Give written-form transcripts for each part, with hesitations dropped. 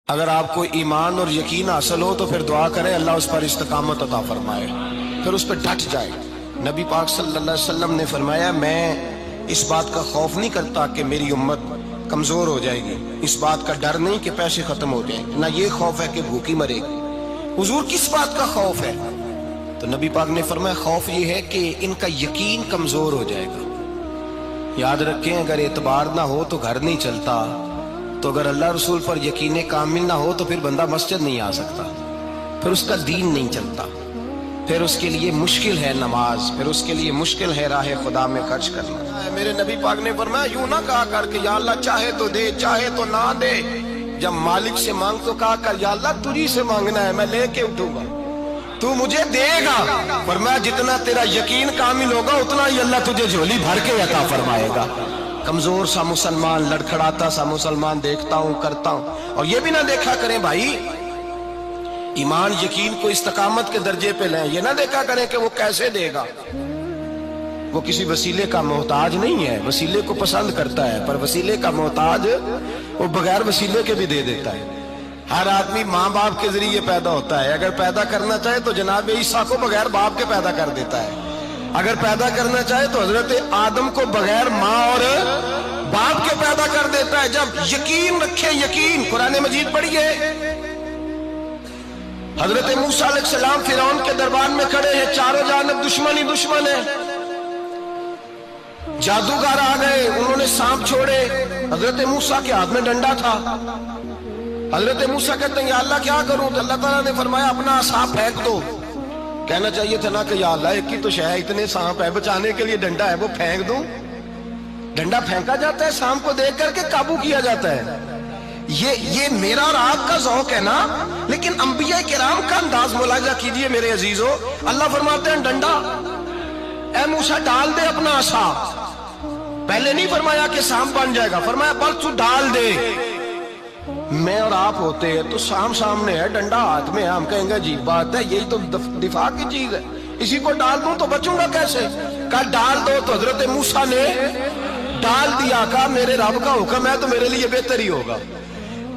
اگر آپ کو ایمان اور یقین حاصل ہو تو پھر دعا کریں اللہ اس پر استقامت عطا فرمائے، پھر اس پہ ڈٹ جائے۔ نبی پاک صلی اللہ علیہ وسلم نے فرمایا میں اس بات کا خوف نہیں کرتا کہ میری امت کمزور ہو جائے گی، اس بات کا ڈر نہیں کہ پیسے ختم ہو جائیں، نہ یہ خوف ہے کہ بھوکی مرے گی۔ حضور کس بات کا خوف ہے؟ تو نبی پاک نے فرمایا خوف یہ ہے کہ ان کا یقین کمزور ہو جائے گا۔ یاد رکھیں اگر اعتبار نہ ہو تو گھر نہیں چلتا، تو اگر اللہ رسول پر یقین کامل نہ ہو تو پھر بندہ مسجد نہیں آ سکتا، پھر اس کا دین نہیں چلتا، پھر اس کے لیے مشکل ہے نماز، پھر اس کے لیے مشکل ہے راہ خدا میں خرچ کرنا۔ میرے نبی پاک نے فرمایا یوں نہ کہا کر کہ یا اللہ چاہے تو دے چاہے تو نہ دے، جب مالک سے مانگ تو کہا کر یا اللہ تجھی سے مانگنا ہے، میں لے کے اٹھوں گا، تو مجھے دے گا۔ فرمایا جتنا تیرا یقین کامل ہوگا اتنا ہی اللہ تجھے جھولی بھر کے عطا فرمائے گا۔ کمزور سا مسلمان، لڑکھڑاتا سا مسلمان دیکھتا ہوں کرتا ہوں، اور یہ بھی نہ دیکھا کریں بھائی ایمان یقین کو استقامت کے درجے پہ لیں، یہ نہ دیکھا کریں کہ وہ کیسے دے گا، وہ کسی وسیلے کا محتاج نہیں ہے، وسیلے کو پسند کرتا ہے، پر وسیلے کا محتاج وہ بغیر وسیلے کے بھی دے دیتا ہے۔ ہر آدمی ماں باپ کے ذریعے پیدا ہوتا ہے، اگر پیدا کرنا چاہے تو جناب عیسیٰ کو بغیر باپ کے پیدا کر دیتا ہے، اگر پیدا کرنا چاہے تو حضرت آدم کو بغیر ماں اور باپ کے پیدا کر دیتا ہے۔ جب یقین رکھے، یقین قرآن مجید پڑھیے، حضرت موسیٰ علیہ السلام فرعون کے دربار میں کھڑے ہیں، چاروں جانب دشمن ہی دشمن ہے، جادوگر آ گئے، انہوں نے سانپ چھوڑے، حضرت موسیٰ کے ہاتھ میں ڈنڈا تھا، حضرت موسیٰ کہتے ہیں یا اللہ کیا کروں؟ تو اللہ تعالیٰ نے فرمایا اپنا عصا پھینک دو۔ کہنا چاہیے تھا نا کہ یا اللہ ایک ہی تو شے ہے، اتنے سانپ ہے، بچانے کے لیے ڈنڈا ہے وہ پھینک دوں؟ ڈنڈا پھینکا جاتا ہے، سانپ کو دیکھ کر کے قابو کیا جاتا ہے۔ یہ میرا اور آپ کا ذوق ہے نا، لیکن انبیاء کرام کا انداز ملاحظہ کیجئے میرے عزیزو۔ اللہ فرماتے ہیں ڈنڈا، اے موسیٰ ڈال دے اپنا عصا، پہلے نہیں فرمایا کہ سانپ بن جائے گا، فرمایا بس تو ڈال دے۔ میں اور آپ ہوتے ہیں تو سامنے ہے، ڈنڈا ہاتھ میں ہے، ہم کہیں گے عجیب بات ہے، یہی تو دفاع کی چیز ہے، اسی کو ڈال دوں تو بچوں گا کیسے؟ کہا ڈال دو، تو حضرت موسیٰ نے ڈال دیا، کہا میرے رب کا حکم ہے تو میرے لیے بہتر ہی ہوگا۔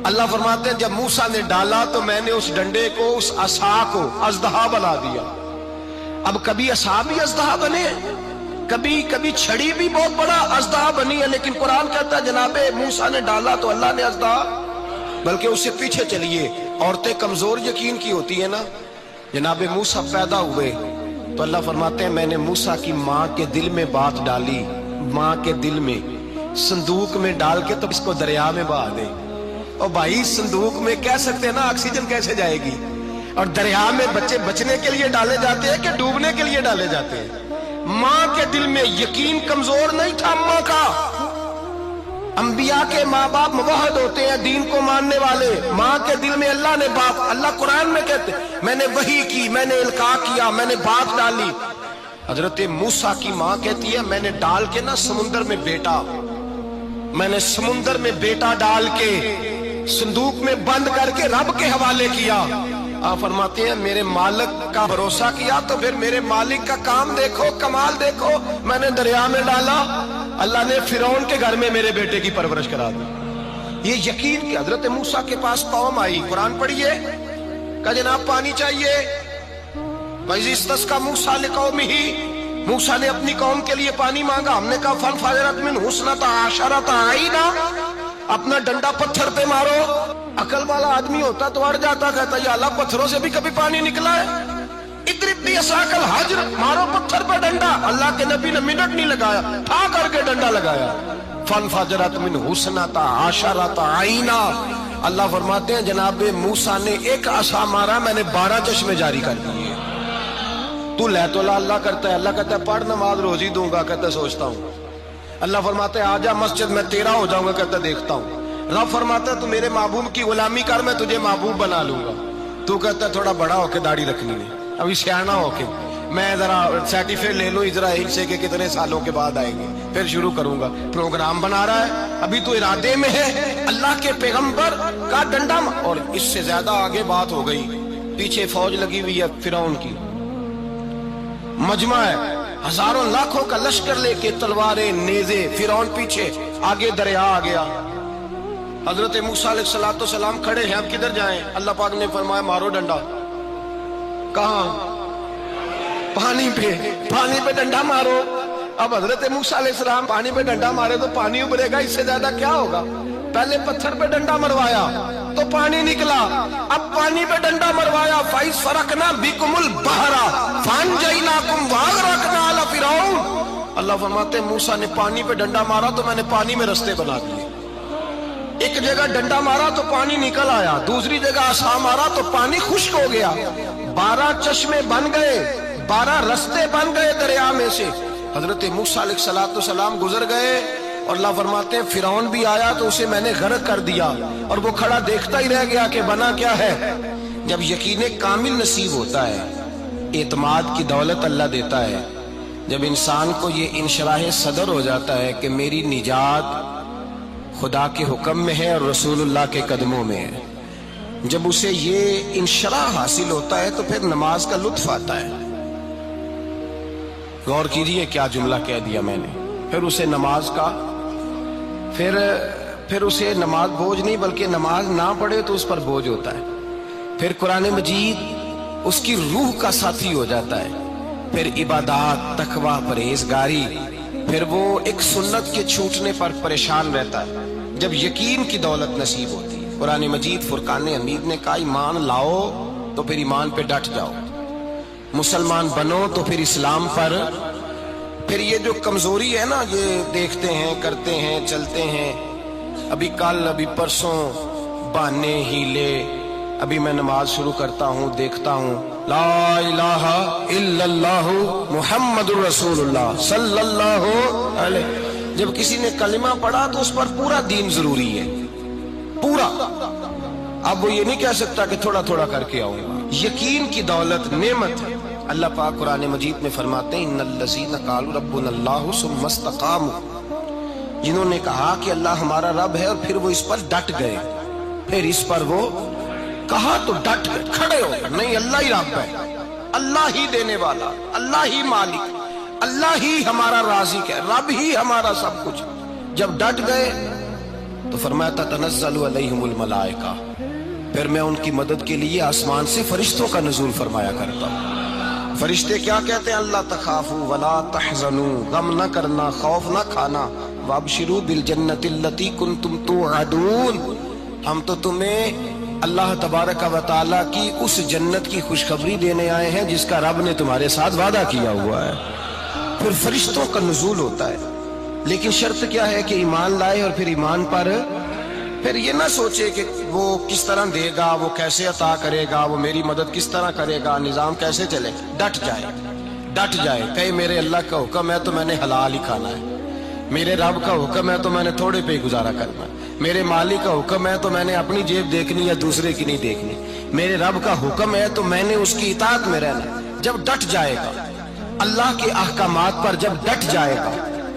اللہ فرماتے ہیں جب موسیٰ نے ڈالا تو میں نے اس ڈنڈے کو، اس عصا کو اژدہا بنا دیا۔ اب کبھی عصا بھی اژدہا بنے، کبھی چھڑی بھی بہت بڑا اژدہا بنی ہے، لیکن قرآن کہتا ہے جناب موسیٰ نے ڈالا تو اللہ نے اژدہا، بلکہ اس سے پیچھے چلیے، عورتیں کمزور یقین کی ہوتی ہیں نا، جناب موسیٰ پیدا ہوئے تو اللہ فرماتے ہیں میں نے موسیٰ کی ماں کے دل میں بات ڈالی، ماں کے دل میں، صندوق میں ڈال کے تو اس کو دریا میں بہا دے۔ اور بھائی صندوق میں کہہ سکتے ہیں نا آکسیجن کیسے جائے گی، اور دریا میں بچے بچنے کے لیے ڈالے جاتے ہیں کہ ڈوبنے کے لیے ڈالے جاتے ہیں؟ ماں کے دل میں یقین کمزور نہیں تھا ماں کا۔ انبیاء کے ماں باپ موحد ہوتے ہیں، دین کو ماننے والے، ماں کے دل میں اللہ نے بات، اللہ قرآن میں کہتے میں نے وحی کی، میں نے القاء کیا، میں نے بات ڈالی۔ حضرت موسیٰ کی ماں کہتی ہے میں نے ڈال کے نا سمندر میں بیٹا، میں نے سمندر میں بیٹا ڈال کے صندوق میں بند کر کے رب کے حوالے کیا۔ آپ فرماتے ہیں میرے مالک کا بھروسہ کیا تو پھر میرے مالک کا کام دیکھو، کمال دیکھو، میں نے دریا میں ڈالا، اللہ نے فرعون کے گھر میں میرے بیٹے کی پرورش کرا دی۔ یہ یقین کہ حضرت موسیٰ کے پاس قوم آئی، قرآن پڑھیے، کہ جناب پانی چاہیے، وَإِذِ اسْتَسْقَىٰ مُوسَىٰ لِقَوْمِهِ، موسیٰ نے اپنی قوم کے لیے پانی مانگا، ہم نے کہا فَانْفَجَرَتْ مِنْهُ اثْنَتَا عَشَرَةَ عَيْنًا، اپنا ڈنڈا پتھر پہ مارو۔ عقل والا آدمی ہوتا تو اڑ جاتا، کہتا یا اللہ پتھروں سے بھی کبھی پانی نکلا ہے؟ اضرب بعصاک الحجر، مارو پتھر پہ ڈنڈا۔ اللہ کے نبی نے منٹ نہیں لگایا، تھا کر کے ڈنڈا لگایا، فَانْفَجَرَتْ مِنْهُ اثْنَتَا عَشَرَةَ عَيْنًا۔ اللہ فرماتے ہیں جناب موسیٰ نے ایک عصا مارا، میں نے 12 چشمے جاری کر دیے۔ تو لے تو اللہ کرتا ہے، اللہ کہتا ہے پڑھ نماز روزی دوں گا، کہتا ہے سوچتا ہوں۔ اللہ فرماتا ہے آجا مسجد میں تیرا ہو جاؤں گا، کہتا ہے دیکھتا ہوں۔ رب فرماتا ہے تو میرے محبوب کی غلامی کر، میں تجھے محبوب بنا لوں گا۔ تو کہتا ہے تھوڑا بڑا ہو کے داڑھی رکھنی ہے، ابھی سیانا ہو کے، میں ذرا سرٹیفکیٹ لے لوں اسرائیل سے کہ کتنے سالوں کے بعد آئیں گے، پھر شروع کروں گا۔ پروگرام بنا رہا ہے، ابھی تو ارادے میں ہے۔ اللہ کے پیغمبر کا ڈنڈا، اور اس سے زیادہ آگے بات ہو گئی، پیچھے فوج لگی ہوئی ہے فرعون کی، مجمع ہے، ہزاروں لاکھوں کا لشکر لے کے، تلواریں نیزے، فرعون پیچھے، آگے دریا آ گیا۔ حضرت موسیٰ علیہ السلام کھڑے ہیں، اب کدھر جائیں؟ اللہ پاک نے فرمایا مارو ڈنڈا۔ کہاں؟ پانی پہ ڈنڈا مارو۔ اب حضرت موسیٰ علیہ السلام پانی پہ ڈنڈا مارے تو پانی ابھرے گا، اس سے زیادہ کیا ہوگا؟ پہلے پتھر پہ ڈنڈا مروایا تو پانی نکلا، اب پانی پہ ڈنڈا مروایا، فَإِذْ فَرَقْنَا بِكُمُ الْبَحْرَ فَأَنْجَيْنَاكُمْ وَأَغْرَقْنَا آلَ فِرْعَوْنَ۔ اللہ فرماتے ہیں موسیٰ نے پانی پہ ڈنڈا مارا تو میں نے پانی میں رستے بنا دیے۔ ایک جگہ ڈنڈا مارا تو پانی نکل آیا، دوسری جگہ عصا مارا تو پانی خشک ہو گیا، 12 چشمے بن گئے، 12 رستے بن گئے دریا میں سے۔ حضرت موسیٰ علیہ السلام گزر گئے اور اللہ فرماتے ہیں فرعون بھی آیا تو اسے میں نے غرق کر دیا، اور وہ کھڑا دیکھتا ہی رہ گیا کہ بنا کیا ہے۔ جب یقین کامل نصیب ہوتا ہے، اعتماد کی دولت اللہ دیتا ہے، جب انسان کو یہ انشراح صدر ہو جاتا ہے کہ میری نجات خدا کے حکم میں ہے اور رسول اللہ کے قدموں میں ہے، جب اسے یہ انشراح حاصل ہوتا ہے تو پھر نماز کا لطف آتا ہے۔ غور کیجئے کیا جملہ کہہ دیا میں نے، پھر اسے نماز کا پھر اسے نماز بوجھ نہیں بلکہ نماز نہ پڑھے تو اس پر بوجھ ہوتا ہے، پھر قرآن مجید اس کی روح کا ساتھی ہو جاتا ہے، پھر عبادات، تقوی، پرہیزگاری، پھر وہ ایک سنت کے چھوٹنے پر پریشان رہتا ہے جب یقین کی دولت نصیب ہوتی ہے۔ قرآن مجید فرقان حمید نے کہا ایمان لاؤ تو پھر ایمان پہ ڈٹ جاؤ، مسلمان بنو تو پھر اسلام پر۔ پھر یہ جو کمزوری ہے نا، یہ دیکھتے ہیں، کرتے ہیں، چلتے ہیں، ابھی کل ابھی پرسوں بہانے ہیلے، ابھی میں نماز شروع کرتا ہوں دیکھتا ہوں لا الہ الا اللہ محمد الرسول اللہ صلی اللہ علیہ۔ جب کسی نے کلمہ پڑھا تو اس پر پورا دین ضروری ہے، پورا۔ اب وہ یہ نہیں کہہ سکتا کہ تھوڑا تھوڑا کر کے آؤں گا۔ یقین کی دولت نعمت ہے۔ اللہ پاک قرآن مجید میں فرماتے ہیں ان الذین قالوا ربنا اللہ ثم استقاموا، جنہوں نے کہا کہ اللہ ہمارا رب ہے اور پھر وہ اس پر ڈٹ گئے، پھر اس پر وہ کہا تو ڈٹ گئے، کھڑے ہو گئے، نہیں اللہ ہی رب ہے، اللہ ہی دینے والا، اللہ ہی مالک، اللہ ہی ہمارا رازق ہے، رب ہی ہمارا سب کچھ۔ جب ڈٹ گئے تو فرمایا تتنزل علیہم الملائکہ، پھر میں ان کی مدد کے لیے آسمان سے فرشتوں کا نزول فرمایا کرتا ہوں۔ فرشتے کیا کہتے ہیں؟ اللہ تخافوا ولا تحزنوا، غم نہ کرنا، خوف نہ کھانا، وابشروا بالجنۃ التی کنتم توعدون، ہم تو تمہیں اللہ تبارک و تعالی کی اس جنت کی خوشخبری دینے آئے ہیں جس کا رب نے تمہارے ساتھ وعدہ کیا ہوا ہے۔ پھر فرشتوں کا نزول ہوتا ہے، لیکن شرط کیا ہے کہ ایمان لائے، اور پھر ایمان پر پھر یہ نہ سوچے کہ وہ کس طرح دے گا، وہ کیسے عطا کرے گا، وہ میری مدد کس طرح کرے گا، نظام کیسے چلے، ڈٹ جائے، کہے میرے اللہ کا حکم ہے تو میں نے حلال ہی کھانا ہے، میرے رب کا حکم ہے تو میں نے تھوڑے پہ گزارا کرنا ہے، میرے مالک کا حکم ہے تو میں نے اپنی جیب دیکھنی یا دوسرے کی نہیں دیکھنی، میرے رب کا حکم ہے تو میں نے اس کی اطاعت میں رہنا۔ جب ڈٹ جائے گا اللہ کے احکامات پر، جب ڈٹ جائے گا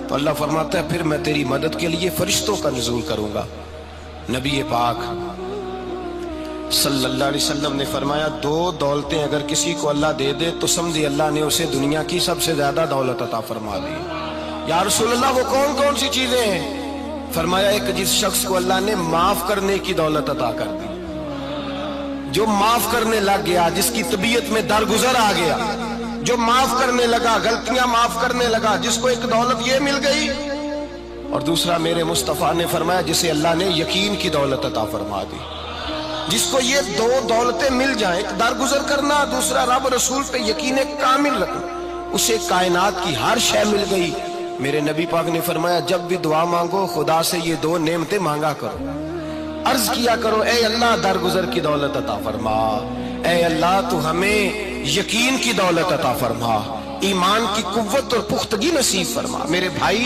تو اللہ فرماتا ہے پھر میں تیری مدد کے لیے فرشتوں کا نزول کروں گا۔ نبی پاک صلی اللہ علیہ وسلم نے فرمایا 2 دولتیں اگر کسی کو اللہ دے دے تو سمجھے اللہ نے اسے دنیا کی سب سے زیادہ دولت عطا فرما دی۔ یا رسول اللہ وہ کون کون سی چیزیں ہیں؟ فرمایا ایک جس شخص کو اللہ نے معاف کرنے کی دولت عطا کر دی، جو معاف کرنے لگ گیا، جس کی طبیعت میں درگزر آ گیا، جو معاف کرنے لگا، غلطیاں معاف کرنے لگا، جس کو ایک دولت یہ مل گئی۔ اور دوسرا میرے مصطفیٰ نے فرمایا جسے اللہ نے یقین کی دولت عطا فرما دی، جس کو یہ 2 دولتیں مل جائیں، ایک درگزر کرنا، دوسرا رب رسول پہ یقین کامل رکھنا، اسے کائنات کی ہر شے مل گئی۔ میرے نبی پاک نے فرمایا جب بھی دعا مانگو خدا سے یہ 2 نعمتیں مانگا کرو، عرض کیا کرو اے اللہ درگزر کی دولت عطا فرما، اے اللہ تو ہمیں یقین کی دولت عطا فرما، ایمان کی قوت اور پختگی نصیب فرما۔ میرے بھائی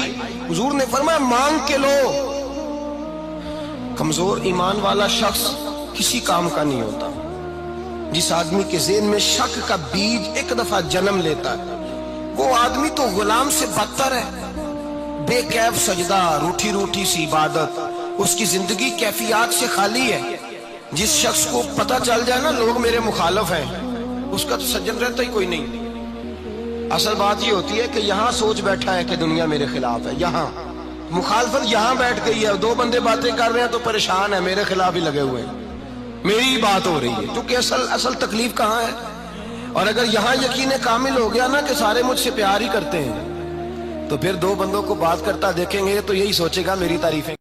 حضور نے فرمایا مانگ کے لو۔ کمزور ایمان والا شخص کسی کام کا نہیں ہوتا۔ جس آدمی کے ذہن میں شک کا بیج ایک دفعہ جنم لیتا ہے وہ آدمی تو غلام سے بدتر ہے، بے کیف سجدہ، روٹھی روٹھی سی عبادت، اس کی زندگی کیفیات سے خالی ہے۔ جس شخص کو پتہ چل جائے نا لوگ میرے مخالف ہیں، اس کا تو سجن رہتا ہی کوئی نہیں۔ اصل بات یہ ہوتی ہے کہ یہاں سوچ بیٹھا ہے کہ دنیا میرے خلاف ہے، مخالفت یہاں بیٹھ گئی ہے، دو بندے باتیں کر رہے ہیں تو پریشان ہے، میرے خلاف ہی لگے ہوئے ہیں، میری ہی بات ہو رہی ہے، کیونکہ اصل تکلیف کہاں ہے؟ اور اگر یہاں یقین کامل ہو گیا نا کہ سارے مجھ سے پیار ہی کرتے ہیں، تو پھر دو بندوں کو بات کرتا دیکھیں گے تو یہی سوچے گا میری تعریفیں